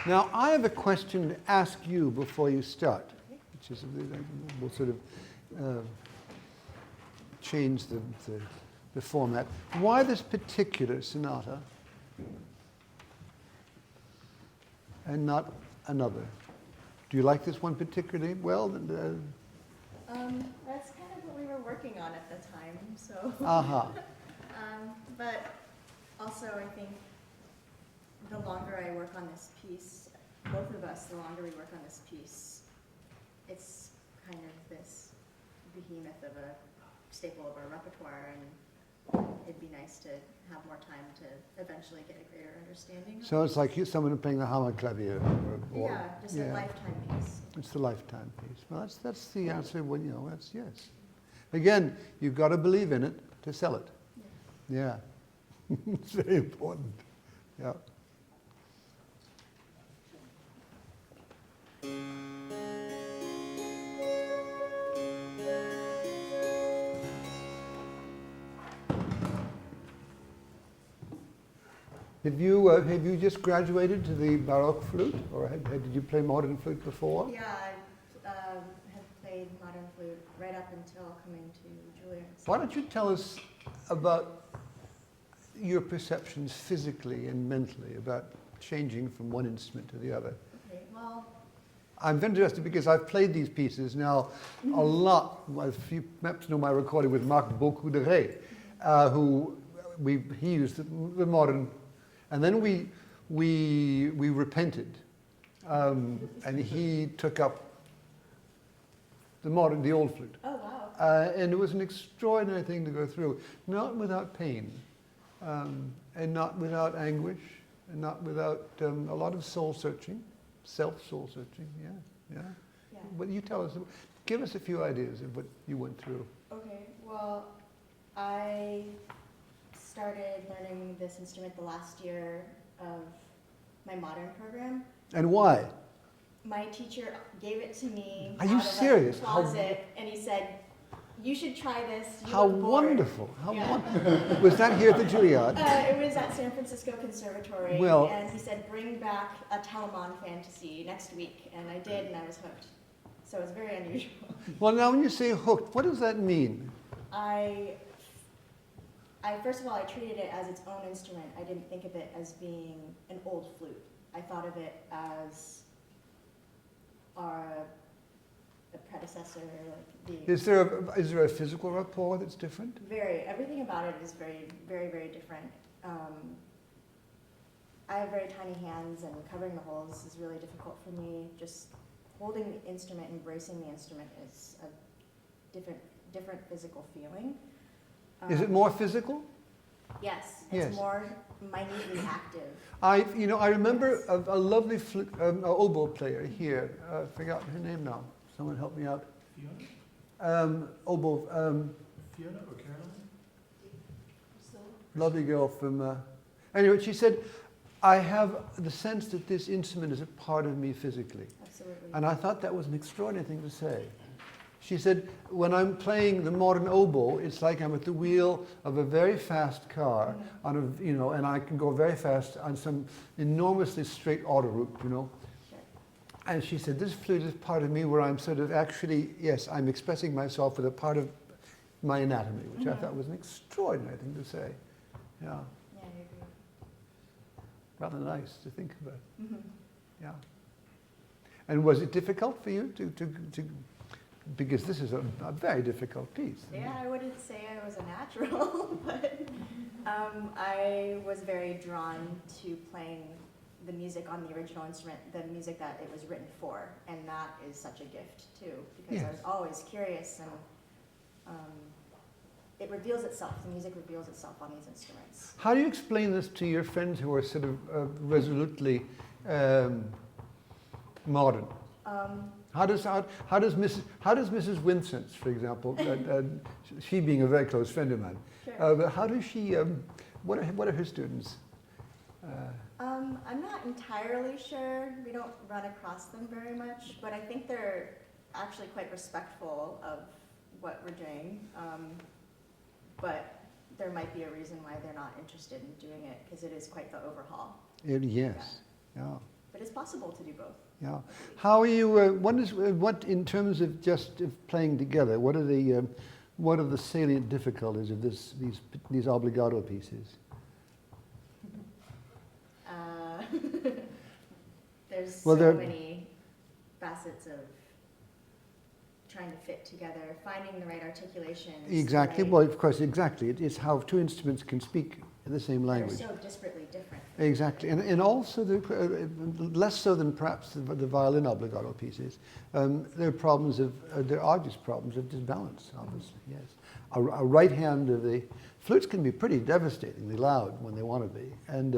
Now, I have a question to ask you before you start, which is, we'll sort of change the format. Why this particular sonata and not another? Do you like this one particularly? Well, that's kind of what we were working on at the time, so. But also, I think the longer I work on this piece, both of us, the longer we work on this piece, it's kind of this behemoth of a staple of our repertoire, and it'd be nice to have more time to eventually get a greater understanding. So it's like someone playing the harmoniclavier. Yeah, just a lifetime piece. It's the lifetime piece. Well, that's the answer. Well, you know, that's yes. Again, you've got to believe in it to sell it. Yeah. It's very important. Yeah. Have you just graduated to the Baroque flute, or did you play modern flute before? Yeah, I have played modern flute right up until coming to Juilliard. Why don't you tell us about your perceptions physically and mentally about changing from one instrument to the other? Okay, well, I'm very interested because I've played these pieces now a lot. If you perhaps know my recording with Marc Beaucoudray, he used the modern. And then we repented, and he took up the old flute. Oh wow! And it was an extraordinary thing to go through, not without pain, and not without anguish, and not without a lot of soul searching, self-soul searching. Yeah. What you tell us? Give us a few ideas of what you went through. Okay. Well, I started learning this instrument the last year of my modern program. And why? My teacher gave it to me. Are you serious? Out of a closet, and he said, "You should try this. How wonderful! How wonderful! Was that here at the Juilliard? It was at San Francisco Conservatory. Well, and he said, "Bring back a Telemann fantasy next week," and I did, and I was hooked. So it was very unusual. Well, now when you say hooked, what does that mean? First of all, I treated it as its own instrument. I didn't think of it as being an old flute. I thought of it as a predecessor. Is there a physical rapport that's different? Everything about it is very, very, very different. I have very tiny hands, and covering the holes is really difficult for me. Just holding the instrument, embracing the instrument is a different physical feeling. Is it more physical? Yes, it's more minutely active. I remember a lovely flute, oboe player here. I forgot her name now. Someone help me out. Fiona? Oboe. Fiona or Caroline? Lovely girl from... Anyway, she said, I have the sense that this instrument is a part of me physically. Absolutely. And I thought that was an extraordinary thing to say. She said, when I'm playing the modern oboe, it's like I'm at the wheel of a very fast car, and I can go very fast on some enormously straight autoroute, Sure. And she said, this flute is part of me where I'm sort of actually, yes, I'm expressing myself with a part of my anatomy, which I thought was an extraordinary thing to say. Yeah. Yeah, I agree. Rather nice to think about. Mm-hmm. Yeah. And was it difficult for you to because this is a very difficult piece. Yeah, I wouldn't say I was a natural, but I was very drawn to playing the music on the original instrument, the music that it was written for, and that is such a gift too, because I was always curious, and it reveals itself, the music reveals itself on these instruments. How do you explain this to your friends who are sort of resolutely modern? How does Mrs. Winsence, for example, she being a very close friend of mine, Sure. how does she? What are her students? I'm not entirely sure. We don't run across them very much, but I think they're actually quite respectful of what we're doing. But there might be a reason why they're not interested in doing it, because it is quite the overhaul. Yes. Yeah. but it's possible to do both. Yeah. How are you? What in terms of just of playing together? What are the salient difficulties of these obligato pieces? There's Well, so there- many facets of trying to fit together, finding the right articulations. Exactly. Right, Well, of course, exactly. It's how two instruments can speak the same they're language. so disparately different. Exactly, and also less so than perhaps the violin obligato pieces. There are problems there are obvious problems of disbalance. Obviously, yes. A right hand of the flutes can be pretty devastatingly loud when they want to be, and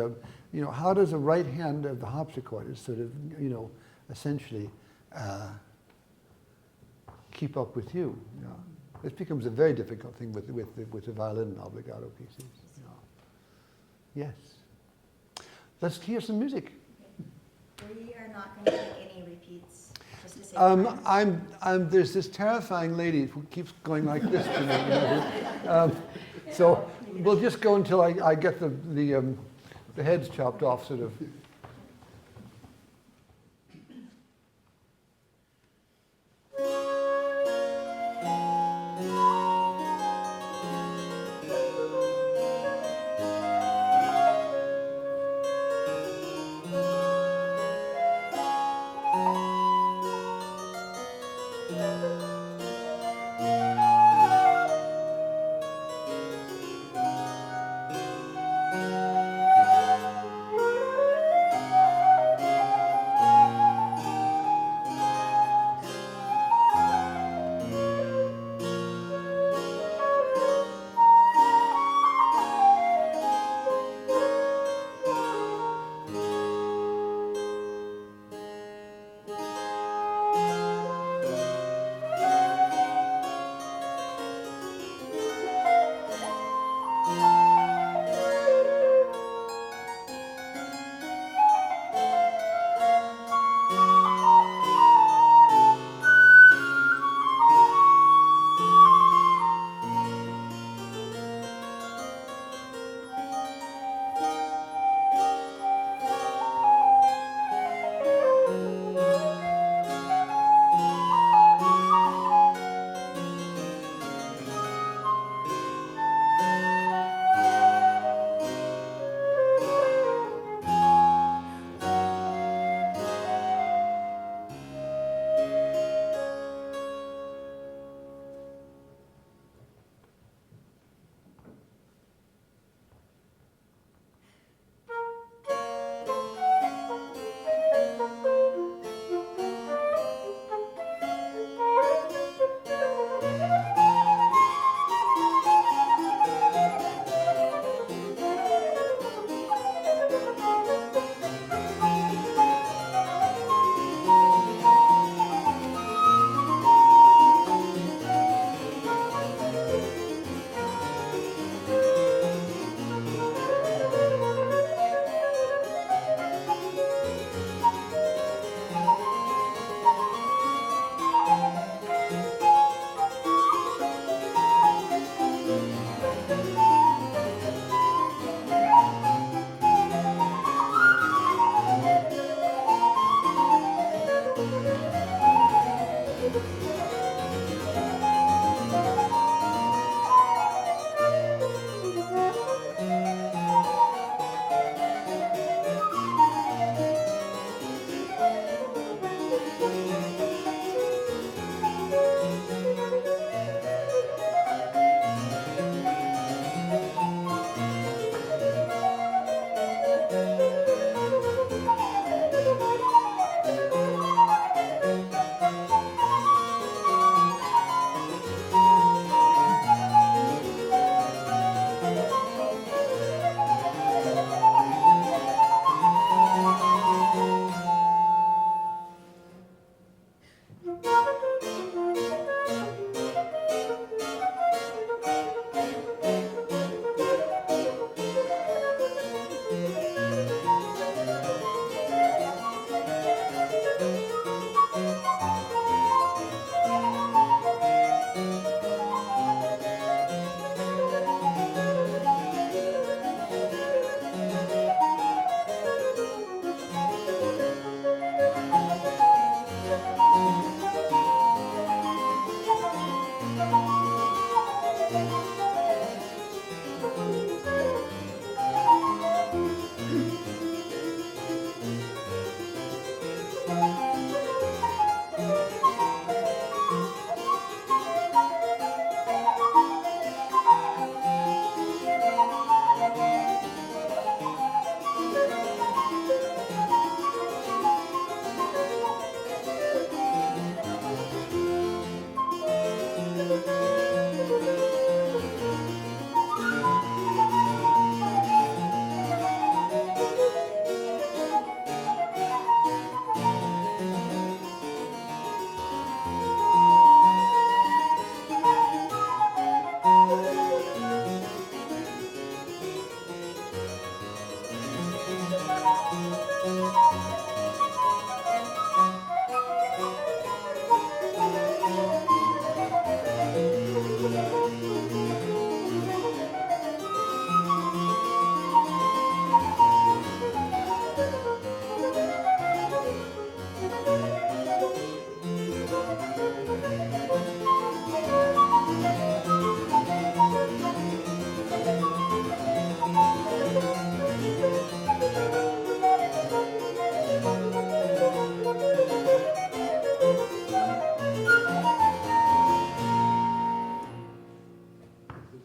how does a right hand of the harpsichord is sort of essentially keep up with you? Yeah. This becomes a very difficult thing with the violin obligato pieces. Yeah. Yes. Let's hear some music. We are not going to do any repeats, just to save time. There's this terrifying lady who keeps going like this to me. So we'll just go until I get the heads chopped off, sort of.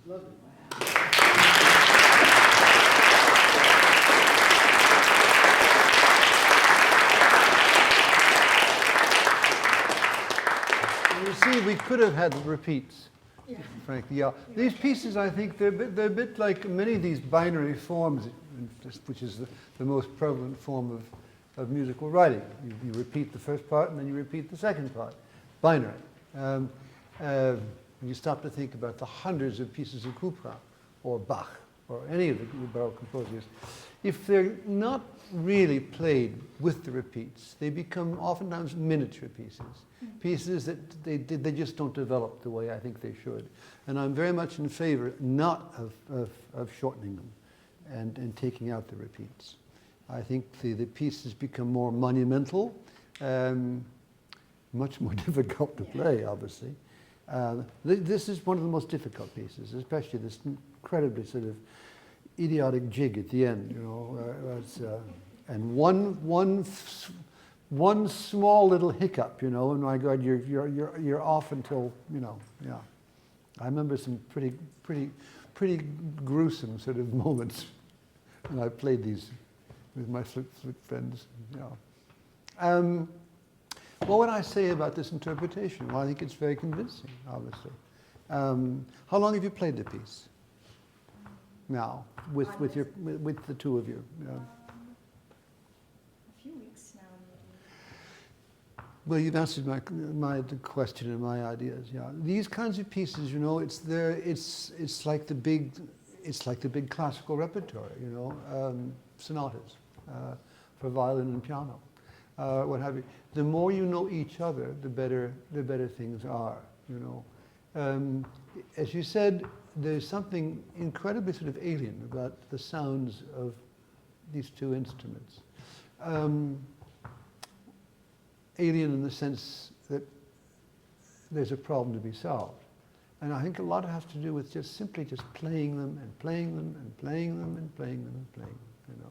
You see, we could have had repeats, frankly. Yeah. These pieces, I think, they're a bit like many of these binary forms, which is the most prevalent form of musical writing. You repeat the first part and then you repeat the second part. Binary. You stop to think about the hundreds of pieces of Couperin or Bach or any of the Baroque composers. If they're not really played with the repeats, they become oftentimes miniature pieces. Pieces that they just don't develop the way I think they should. And I'm very much in favor not of shortening them and taking out the repeats. I think the pieces become more monumental, much more difficult to play, obviously. This is one of the most difficult pieces, especially this incredibly sort of idiotic jig at the end, you know, and one small little hiccup, you know, and my God, you're off until, you know, yeah. I remember some pretty gruesome sort of moments when I played these with my flute friends. Yeah. What would I say about this interpretation? Well, I think it's very convincing, obviously. How long have you played the piece? Now, with the two of you. Yeah. A few weeks now, maybe. Well, you've answered the question and my ideas. Yeah, these kinds of pieces, you know, it's like the big classical repertoire, you know, sonatas for violin and piano, what have you. The more you know each other, the better things are, you know. As you said, there's something incredibly sort of alien about the sounds of these two instruments. Alien in the sense that there's a problem to be solved. And I think a lot has to do with just simply playing them and playing them and playing them and playing them and playing them, you know.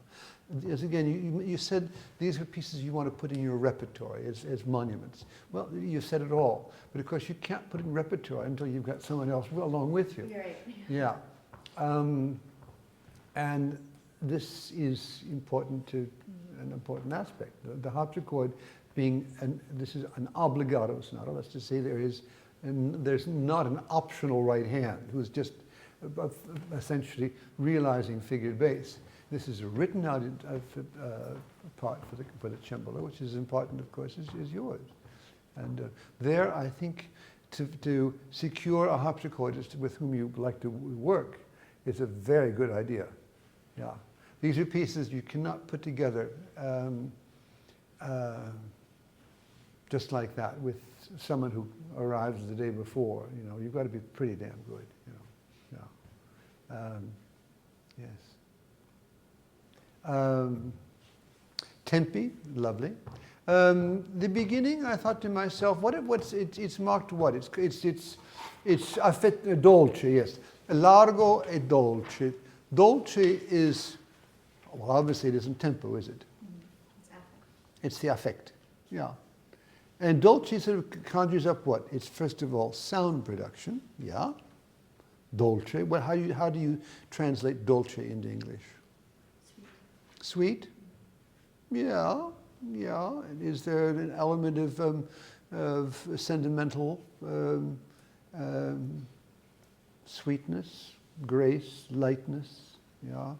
As again, you said these are pieces you want to put in your repertory as monuments. Well, you said it all. But of course, you can't put it in repertoire until you've got someone else along with you. Right. Yeah. And this is important to an important aspect. The harpsichord being, this is an obligato sonata. Let's just say there's not an optional right hand who's just essentially realizing figured bass. This is a written out part for the cembalo, which is important, of course, is yours. And there, I think, to secure a harpsichordist with whom you like to work is a very good idea. Yeah, these are pieces you cannot put together just like that with someone who arrives the day before. You know, you've got to be pretty damn good. You know, yeah. Yes. Tempi, lovely. The beginning, I thought to myself, it's marked what? It's affetto dolce, yes. Largo e dolce. Dolce is, well, obviously it isn't tempo, is it? It's affect. It's the affect, yeah. And dolce sort of conjures up what? It's first of all sound production, yeah. Dolce. Well, how do you translate dolce into English? Sweet? Yeah, yeah. Is there an element of sentimental sweetness, grace, lightness? Yeah.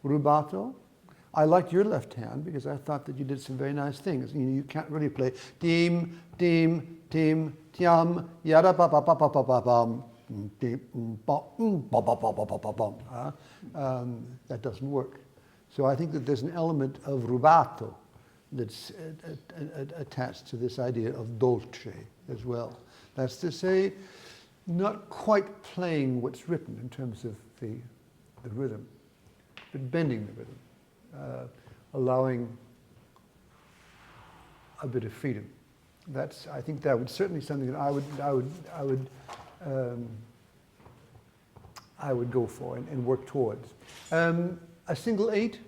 Rubato? I liked your left hand because I thought that you did some very nice things. You can't really play dim, dim, dim, tiam, yada pa pa pa pa pa pa bum, that doesn't work. So I think that there's an element of rubato that's attached to this idea of dolce as well. That's to say, not quite playing what's written in terms of the rhythm, but bending the rhythm, allowing a bit of freedom. I think that would certainly something that I would go for and work towards. A single 8,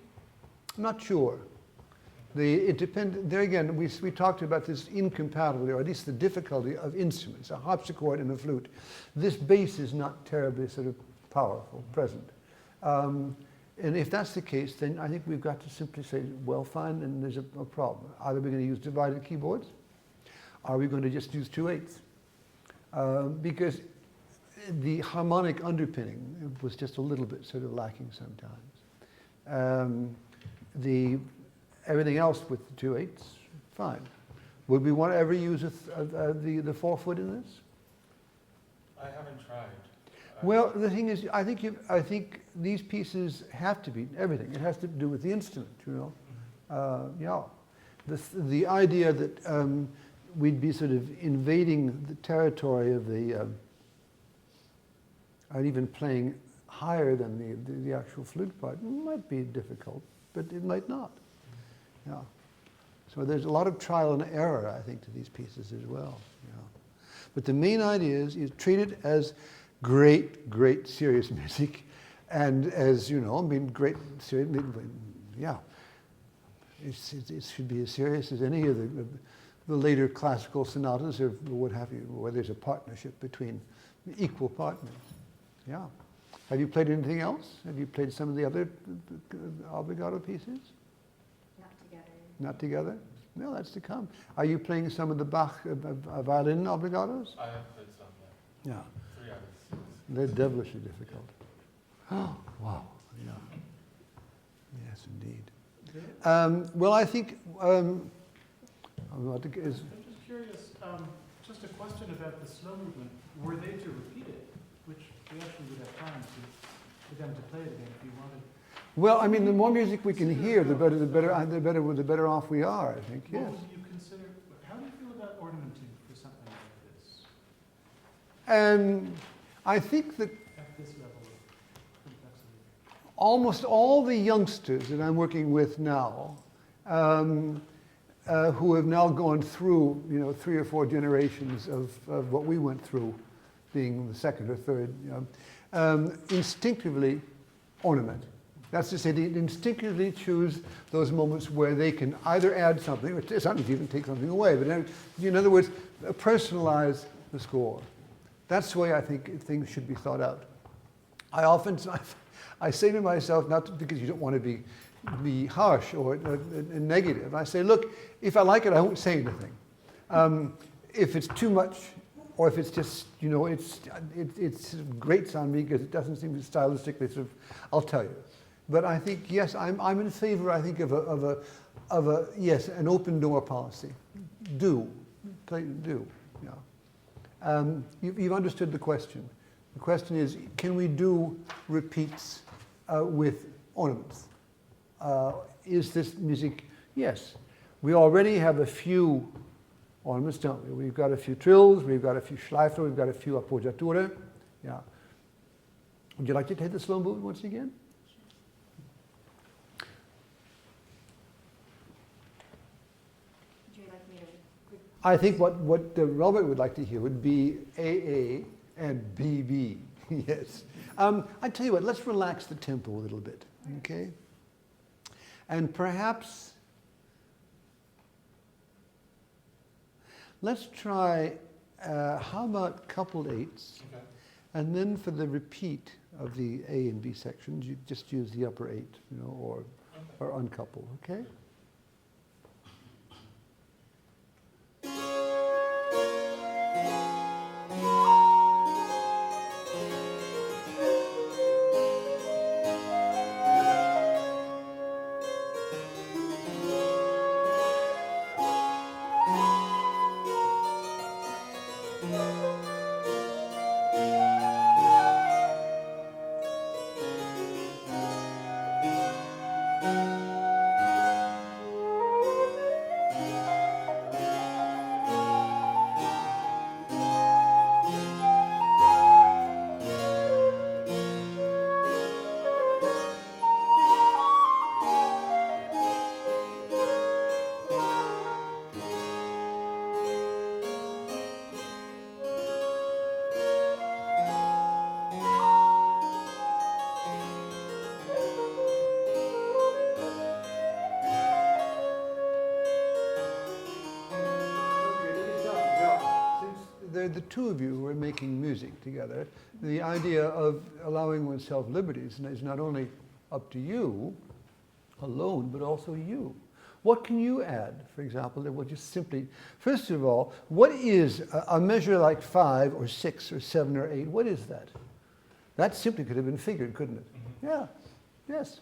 I'm not sure. It depends. There again, we talked about this incompatibility, or at least the difficulty of instruments, a harpsichord and a flute. This bass is not terribly sort of powerful, present. And if that's the case, then I think we've got to simply say, well, fine, and there's a problem. Either we're going to use divided keyboards, or are we going to just use 2/8? Because the harmonic underpinning was just a little bit sort of lacking sometimes. Everything else with the 2/8, fine. Would we want to ever use the 4-foot in this? I haven't tried. Well, the thing is, I think these pieces have to be everything. It has to do with the instrument, you know. Yeah, the idea that we'd be sort of invading the territory of the, or even playing higher than the actual flute part might be difficult, but it might not. Yeah. So there's a lot of trial and error, I think, to these pieces as well. Yeah. But the main idea is treat it as great, great serious music, and as you know, I mean, great serious. Yeah, it should be as serious as any of the later classical sonatas or what have you, where there's a partnership between equal partners. Yeah. Have you played anything else? Have you played some of the other obligato pieces? Not together. Not together? No, that's to come. Are you playing some of the Bach violin obligatos? I have played some, yeah. Yeah. 3 out of 6. They're devilishly difficult. Oh, wow. Yeah. Yes, indeed. Well, I think I'm about to I'm just curious, just a question about the slow movement. Were they to repeat it, which we actually would have time for them to play it again if you wanted? well, I mean, the more music we can hear, the better off we are, I think, yes. What would you consider, how do you feel about ornamenting for something like this? I think that At this level of complexity? almost all the youngsters that I'm working with now, who have now gone through, 3 or 4 generations of what we went through, being the second or third, instinctively ornament. That's to say, they instinctively choose those moments where they can either add something, or sometimes even take something away, but in other words, personalize the score. That's the way I think things should be thought out. I say to myself, not because you don't want to be harsh or negative. I say, look, if I like it, I won't say anything. If it's too much, or if it's just, it's grates on me because it doesn't seem to stylistically sort of, I'll tell you. But I think, yes, I'm in favor, I think, of an open door policy. Do. Yeah. You've understood the question. The question is, can we do repeats with ornaments? Is this music? Yes. We already have a few ornaments, don't we? We've got a few trills, we've got a few schleifer, we've got a few appoggiature. Yeah. Would you like to take the slow movement once again? Would you like me to? I think what Robert would like to hear would be AA and BB. Yes. I tell you what, let's relax the tempo a little bit, okay? And perhaps let's try, how about coupled 8s? Okay. And then for the repeat of the A and B sections, you just use the upper 8, or uncouple, okay? the two of you who are making music together, the idea of allowing oneself liberties is not only up to you alone, but also you. What can you add, for example, that will just simply, first of all, what is a measure like 5 or 6 or 7 or 8? What is that? That simply could have been figured, couldn't it? Yeah, yes.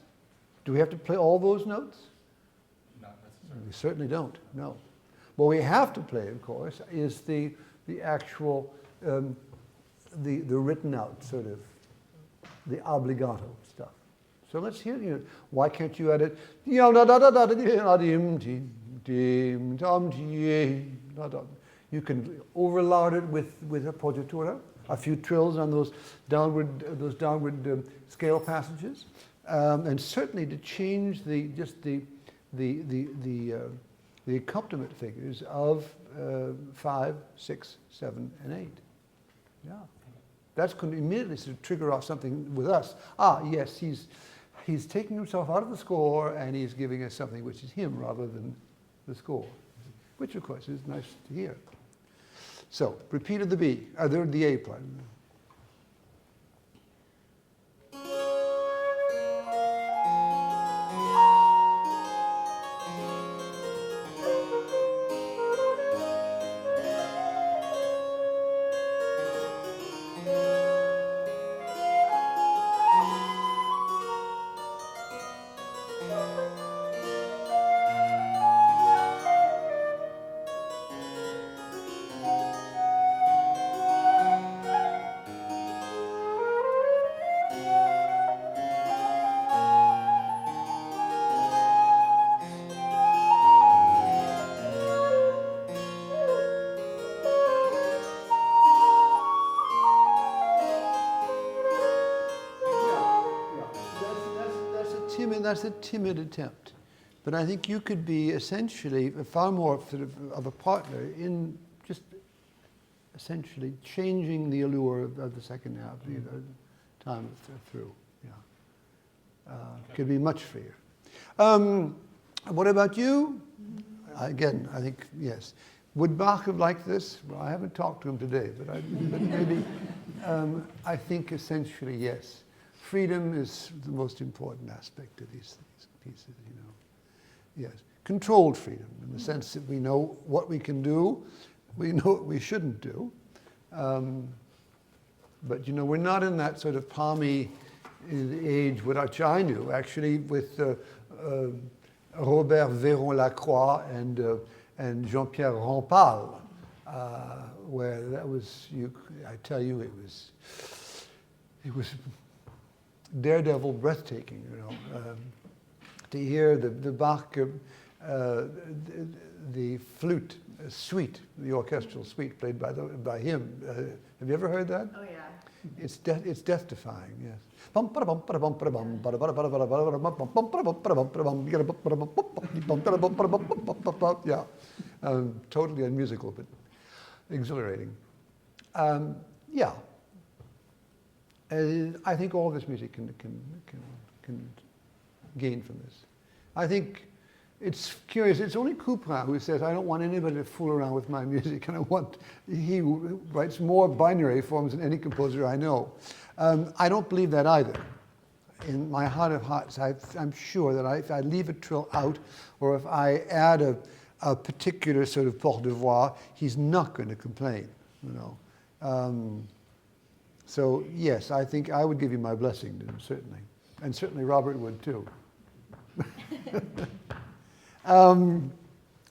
Do we have to play all those notes? Not necessarily. We certainly don't, no. What we have to play, of course, is the actual, the written out sort of, the obbligato stuff. So let's hear, why can't you add it? You can overloud it with a appoggiatura, a few trills on those downward scale passages, and certainly to change the accompaniment figures of 5, 6, 7, and 8. Yeah. That's going to immediately sort of trigger off something with us. Ah, yes, he's taking himself out of the score and he's giving us something which is him rather than the score, which of course is nice to hear. So, repeat of the B, the A part. That's a timid attempt. But I think you could be essentially far more sort of a partner in just essentially changing the allure of the second half, the time through. Yeah. Could be much freer. What about you? Again, I think, yes. Would Bach have liked this? Well, I haven't talked to him today, but maybe I think essentially yes. Freedom is the most important aspect of these pieces, Yes, controlled freedom in the sense that we know what we can do, we know what we shouldn't do. But we're not in that sort of palmy age, which I knew actually with Robert Véron-Lacroix and Jean-Pierre Rampal, where that was, I tell you, it was daredevil breathtaking, to hear the Bach, the flute suite, the orchestral suite played by him. Have you ever heard that? Oh yeah. It's death-defying, yes. Yeah, totally unmusical, but exhilarating. Yeah. I think all this music can gain from this. I think it's curious. It's only Couperin who says, I don't want anybody to fool around with my music, and he writes more binary forms than any composer I know. I don't believe that either. In my heart of hearts, I'm sure that if I leave a trill out, or if I add a particular sort of porte de voix, he's not going to complain, So yes, I think I would give you my blessing to him, certainly. And certainly Robert would too. Are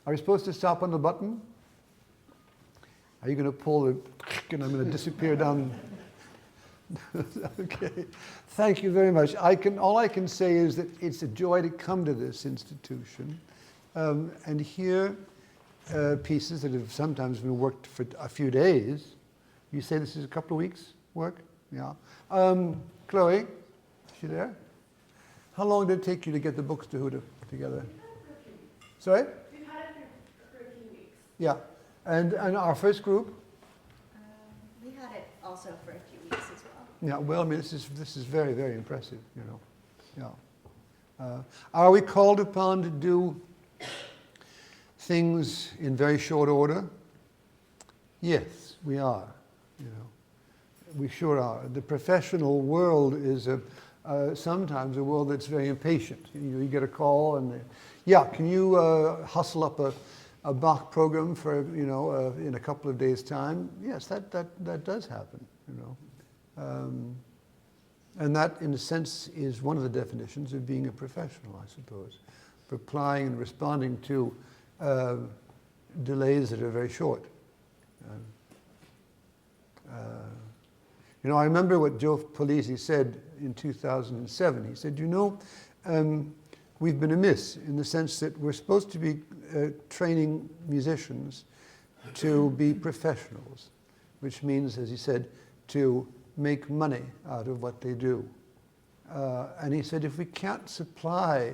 we supposed to stop on the button? Are you going to pull the and I'm going to disappear down? Okay. Thank you very much. All I can say is that it's a joy to come to this institution and hear pieces that have sometimes been worked for a few days. You say this is a couple of weeks work? Yeah. Chloe, is she there? How long did it take you to get the books together? We've had it for Sorry? We've had it for a few weeks. Yeah. And our first group? We had it also for a few weeks as well. Yeah, well, I mean, this is very, very impressive, Yeah. Are we called upon to do things in very short order? Yes. we are, you know. We sure are. The professional world is sometimes a world that's very impatient. You get a call and, yeah, can you hustle up a Bach program for, you know, in a couple of days' time? Yes, that does happen, you know. And that, in a sense, is one of the definitions of being a professional, I suppose. Replying and responding to delays that are very short. You know, I remember what Joe Polisi said in 2007. He said, you know, we've been amiss in the sense that we're supposed to be training musicians to be professionals, which means, as he said, to make money out of what they do. And he said, if we can't supply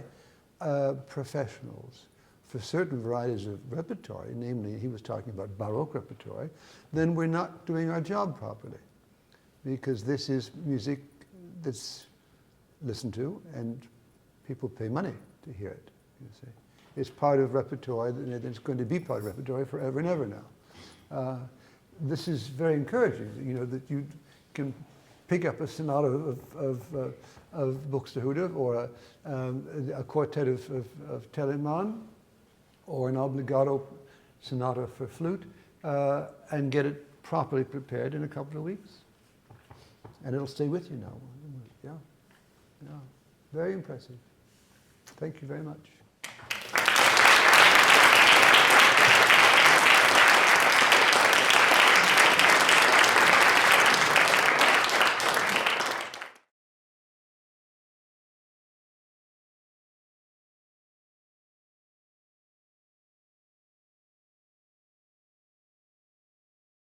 professionals for certain varieties of repertory, namely, he was talking about Baroque repertory, then we're not doing our job properly. Because this is music that's listened to, and people pay money to hear it, you see. It's part of repertoire, and it's going to be part of repertoire forever and ever now. This is very encouraging, you know, that you can pick up a sonata of Buxtehude, or a quartet of Telemann, or an obligato sonata for flute, and get it properly prepared in a couple of weeks. And it'll stay with you now. Yeah, yeah. Very impressive. Thank you very much.